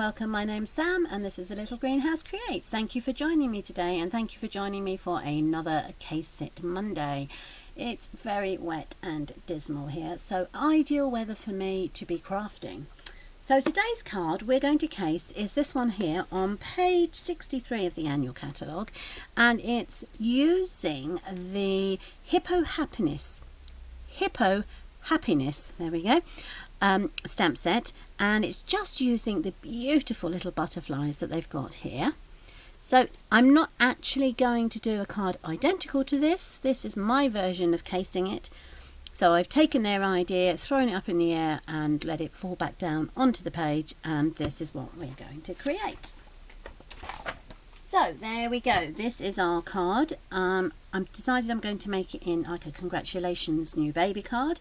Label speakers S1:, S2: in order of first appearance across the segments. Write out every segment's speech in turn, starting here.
S1: welcome. My name's Sam and this is The Little Greenhouse Creates. Thank you for joining me today and thank you for joining me for another Case It Monday. It's very wet and dismal here, so ideal weather for me to be crafting. So today's card we're going to case is this one here on page 63 of the annual catalogue, and it's using the Hippo Happiness, there we go, stamp set, and it's just using the beautiful little butterflies that they've got here. So I'm not actually going to do a card identical to this. This is my version of casing it. So I've taken their idea, thrown it up in the air and let it fall back down onto the page, and this is what we're going to create. So there we go, this is our card. I've decided I'm going to make it in like a congratulations new baby card.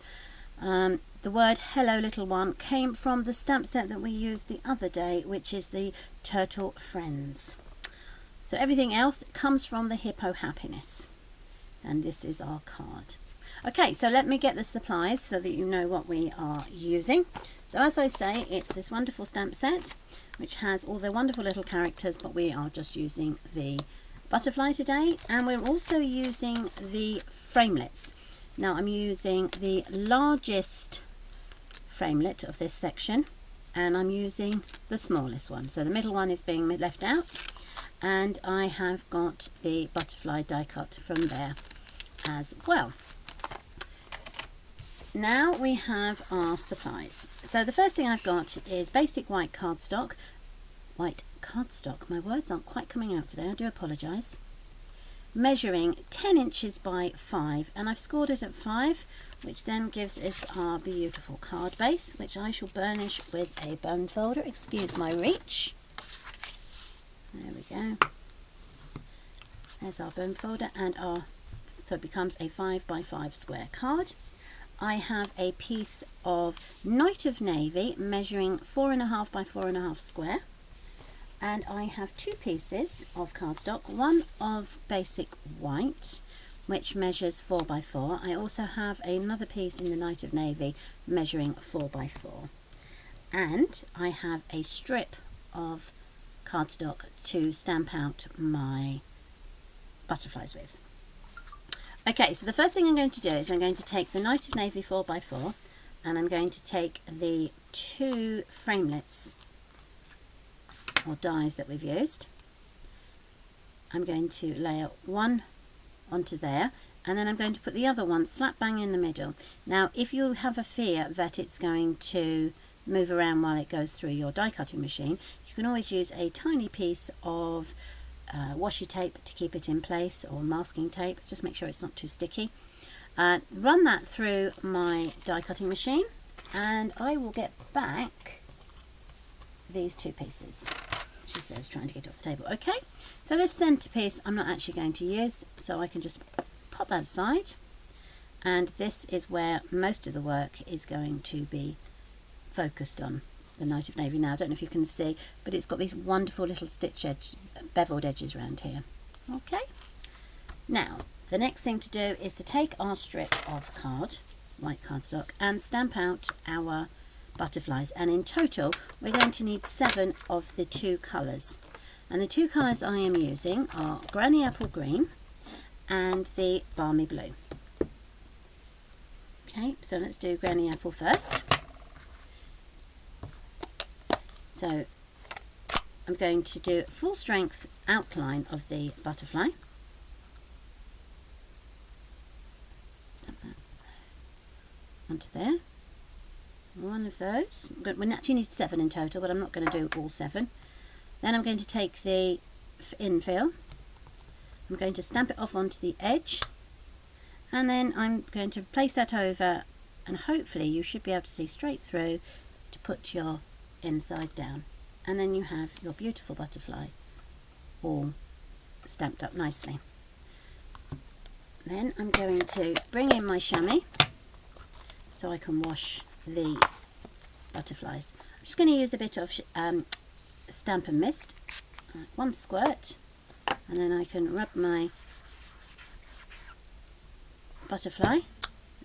S1: The word hello little one came from the stamp set that we used the other day, which is the Turtle Friends. So everything else comes from the Hippo Happiness, and this is our card. Okay, so let me get the supplies so that you know what we are using. So as I say, it's this wonderful stamp set which has all the wonderful little characters, but we are just using the butterfly today, and we're also using the framelits. Now I'm using the largest framelit of this section, and I'm using the smallest one, so the middle one is being left out, and I have got the butterfly die cut from there as well. Now we have our supplies. So the first thing I've got is basic white cardstock. My words aren't quite coming out today, I do apologise. Measuring 10 inches by 5, and I've scored it at 5, which then gives us our beautiful card base, which I shall burnish with a bone folder. Excuse my reach. There we go. There's our bone folder, and so it becomes a 5 by 5 square card. I have a piece of Night of Navy measuring 4.5 by 4.5 square. And I have two pieces of cardstock, one of basic white, which measures 4 by 4. I also have another piece in the Night of Navy measuring 4 by 4. And I have a strip of cardstock to stamp out my butterflies with. Okay, so the first thing I'm going to do is I'm going to take the Night of Navy 4 by 4, and I'm going to take the two framelits or dies that we've used. I'm going to layer one onto there, and then I'm going to put the other one slap bang in the middle. Now if you have a fear that it's going to move around while it goes through your die cutting machine, you can always use a tiny piece of washi tape to keep it in place, or masking tape. Just make sure it's not too sticky. Run that through my die cutting machine, and I will get back these two pieces. She says, trying to get it off the table. Okay, so this centre piece I'm not actually going to use, so I can just pop that aside, and this is where most of the work is going to be focused on, the Night of Navy. Now I don't know if you can see, but it's got these wonderful little stitch edge, beveled edges around here. Okay, now the next thing to do is to take our strip of white cardstock, and stamp out our butterflies, and in total we're going to need 7 of the two colours, and the two colours I am using are Granny Apple Green and the Balmy Blue. Okay, so let's do Granny Apple first. So I'm going to do full strength outline of the butterfly. Stamp that onto there. One of those. We actually need 7 in total, but I'm not going to do all 7. Then I'm going to take the infill. I'm going to stamp it off onto the edge, and then I'm going to place that over, and hopefully you should be able to see straight through to put your inside down, and then you have your beautiful butterfly all stamped up nicely. Then I'm going to bring in my chamois so I can wash the butterflies. I'm just going to use a bit of Stamp and Mist, one squirt, and then I can rub my butterfly,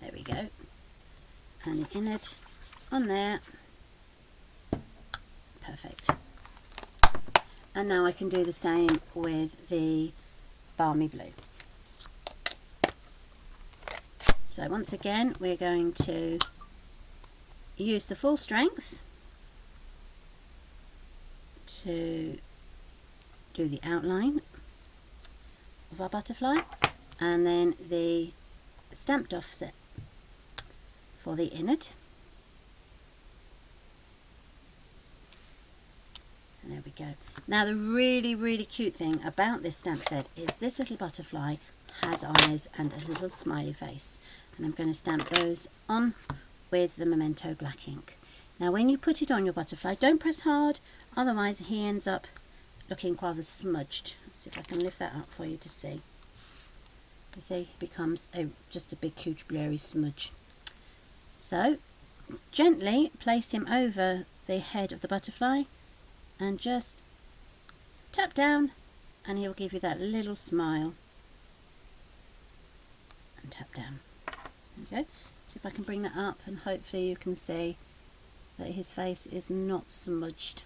S1: there we go, and the innard on there. Perfect. And now I can do the same with the balmy blue. So once again, we're going to use the full strength to do the outline of our butterfly, and then the stamped offset for the innard. And there we go. Now the really cute thing about this stamp set is this little butterfly has eyes and a little smiley face, and I'm going to stamp those on with the Memento black ink. Now when you put it on your butterfly, don't press hard, otherwise he ends up looking rather smudged. Let's see if I can lift that up for you to see. You see, he becomes just a big huge blurry smudge. So gently place him over the head of the butterfly and just tap down, and he'll give you that little smile. And tap down. Okay, see if I can bring that up, and hopefully you can see that his face is not smudged.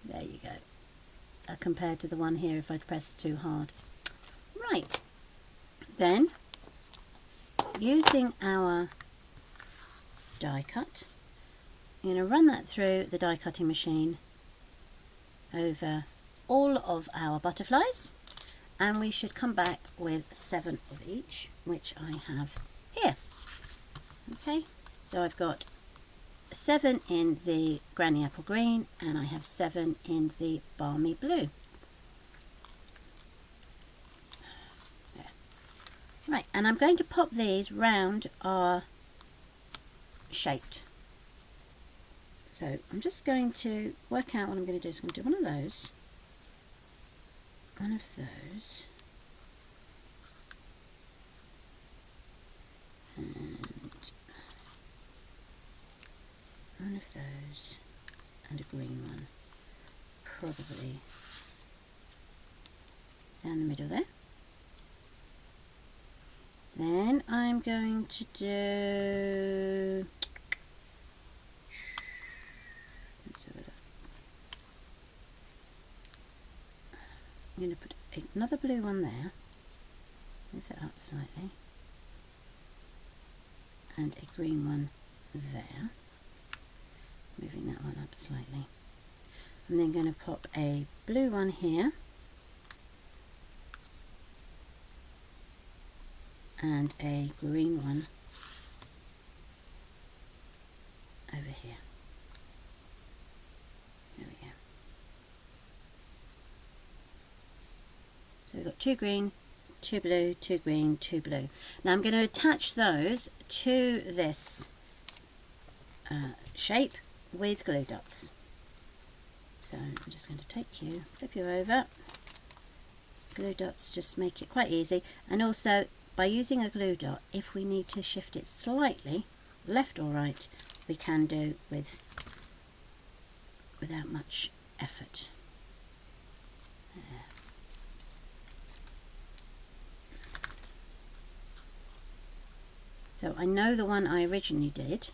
S1: There you go. Compared to the one here if I'd pressed too hard. Right, then using our die cut, I'm going to run that through the die cutting machine over all of our butterflies, and we should come back with 7 of each, which I have here. Okay, so I've got 7 in the Granny Apple Green, and I have 7 in the Balmy Blue. There. Right, and I'm going to pop these round our shaped. So I'm just going to work out what I'm going to do. So I'm going to do one of those, and one of those, and a green one, probably down the middle there. Then I'm going to do, let's have a look. I'm going to put another blue one there, move it up slightly, and a green one there, moving that one up slightly. I'm then going to pop a blue one here, and a green one over here. There we go. So we've got 2 green, 2 blue, 2 green, 2 blue. Now I'm going to attach those to this shape with glue dots. So I'm just going to take you, flip you over. Glue dots just make it quite easy, and also by using a glue dot, if we need to shift it slightly left or right, we can do without much effort. There. So I know the one I originally did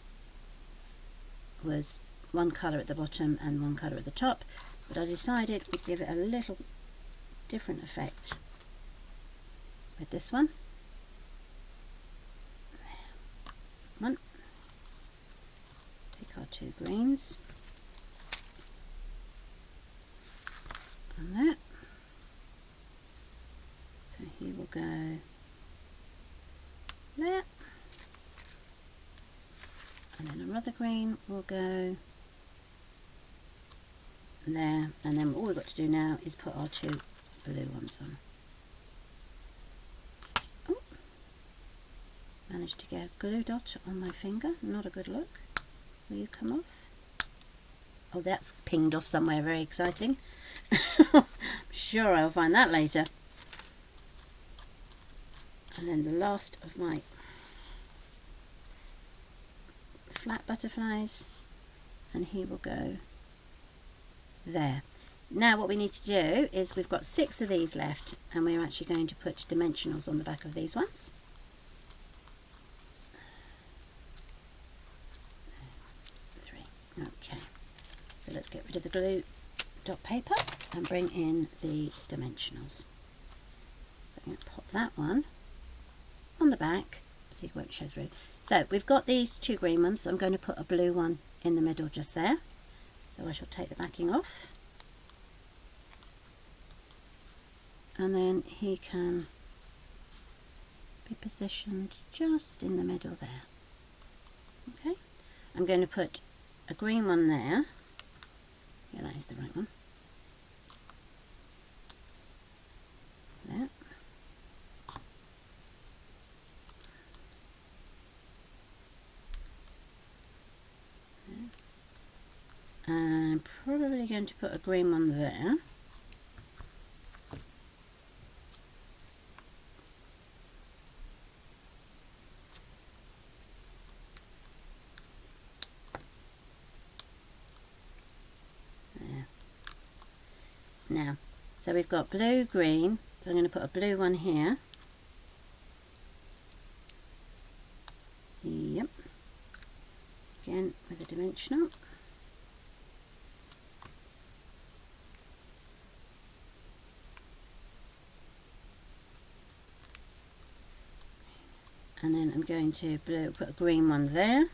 S1: was one colour at the bottom and one colour at the top, but I decided we'd give it a little different effect with this one. One. Pick our 2 greens. And that. So he will go there. And then another green will go there. And then all we've got to do now is put our 2 blue ones on. Managed to get a glue dot on my finger, not a good look. Will you come off? Oh, that's pinged off somewhere, very exciting. I'm sure I'll find that later. And then the last of my flat butterflies, and he will go there. Now what we need to do is we've got 6 of these left, and we're actually going to put dimensionals on the back of these ones. 3. Okay, so let's get rid of the glue cardstock paper and bring in the dimensionals. So I'm going to pop that one on the back so it won't show through. So we've got these two green ones, so I'm going to put a blue one in the middle just there. So I shall take the backing off, and then he can be positioned just in the middle there. Okay, I'm going to put a green one there. Yeah, that is the right one. There. I'm probably going to put a green one there. There. Now, so we've got blue, green, so I'm going to put a blue one here. Yep. Again with a dimensional. And then I'm going to put a green one there.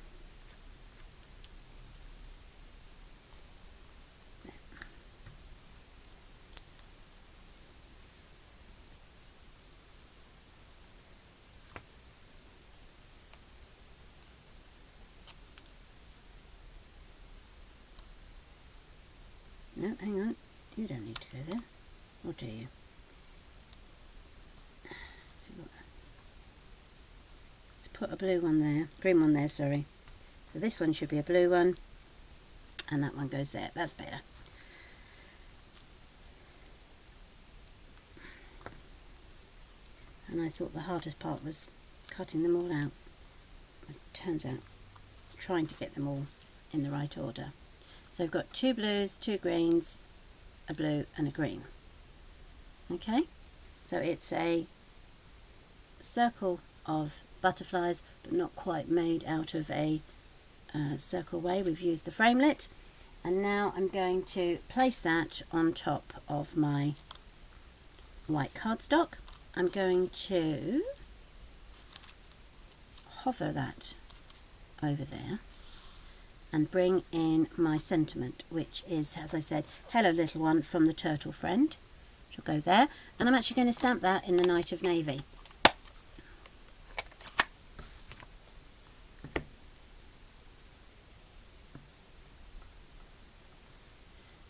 S1: No, hang on. You don't need to go there. Or do you? Let's put a blue one there. Green one there, sorry. So this one should be a blue one. And that one goes there. That's better. And I thought the hardest part was cutting them all out. It turns out trying to get them all in the right order. So I've got two blues, two greens, a blue and a green. Okay, so it's a circle of butterflies, but not quite made out of a circle way. We've used the framelit, and now I'm going to place that on top of my white cardstock. I'm going to hover that over there and bring in my sentiment, which is, as I said, hello little one from the turtle friend, which will go there, and I'm actually going to stamp that in the Night of Navy.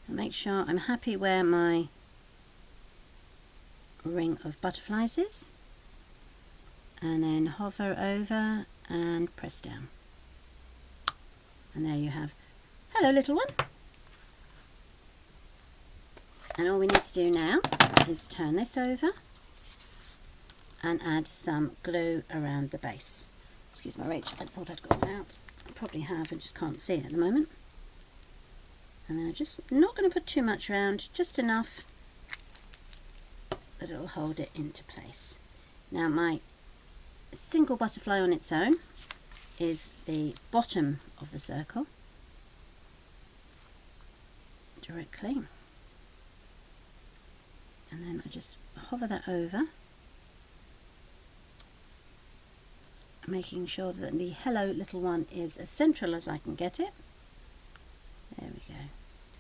S1: So make sure I'm happy where my ring of butterflies is, and then hover over and press down. And there you have hello little one. And all we need to do now is turn this over and add some glue around the base. Excuse my rage, I thought I'd got it out. I probably have, I just can't see it at the moment. And then I'm just not going to put too much around, just enough that it will hold it into place. Now my single butterfly on its own is the bottom of the circle directly, and then I just hover that over, making sure that the hello little one is as central as I can get it. There we go.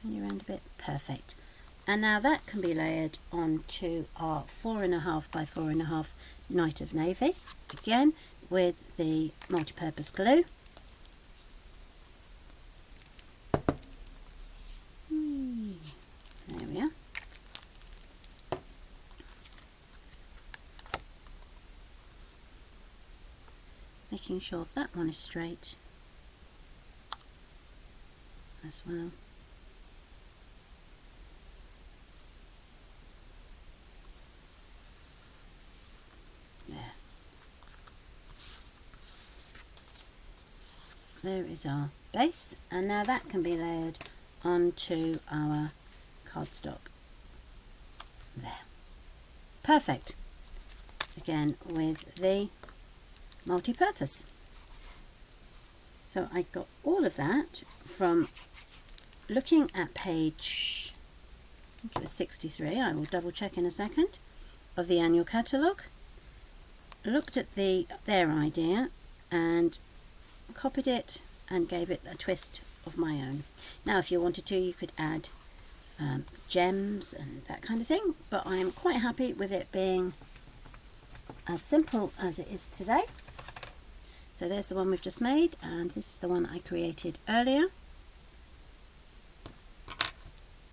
S1: Turn you around a bit. Perfect. And now that can be layered onto our 4.5 by 4.5 Night of Navy, again with the multi-purpose glue. There we are. Making sure that one is straight as well. There is our base, and now that can be layered onto our cardstock. There. Perfect. Again with the multi-purpose. So I got all of that from looking at page think it was 63, I will double check in a second, of the annual catalogue. Looked at their idea and copied it and gave it a twist of my own. Now if you wanted to, you could add gems and that kind of thing, but I'm quite happy with it being as simple as it is today. So there's the one we've just made, and this is the one I created earlier.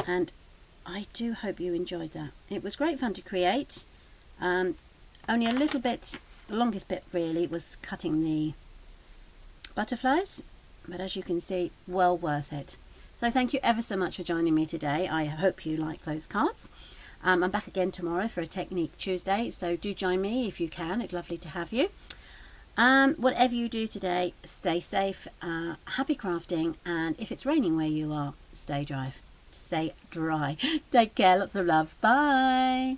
S1: And I do hope you enjoyed that. It was great fun to create. Only a little bit, the longest bit really was cutting the butterflies, but as you can see, well worth it. So thank you ever so much for joining me today. I hope you like those cards. I'm back again tomorrow for a Technique Tuesday, so do join me if you can. It's lovely to have you. Whatever you do today, stay safe, happy crafting, and if it's raining where you are, stay dry. Take care, lots of love. Bye.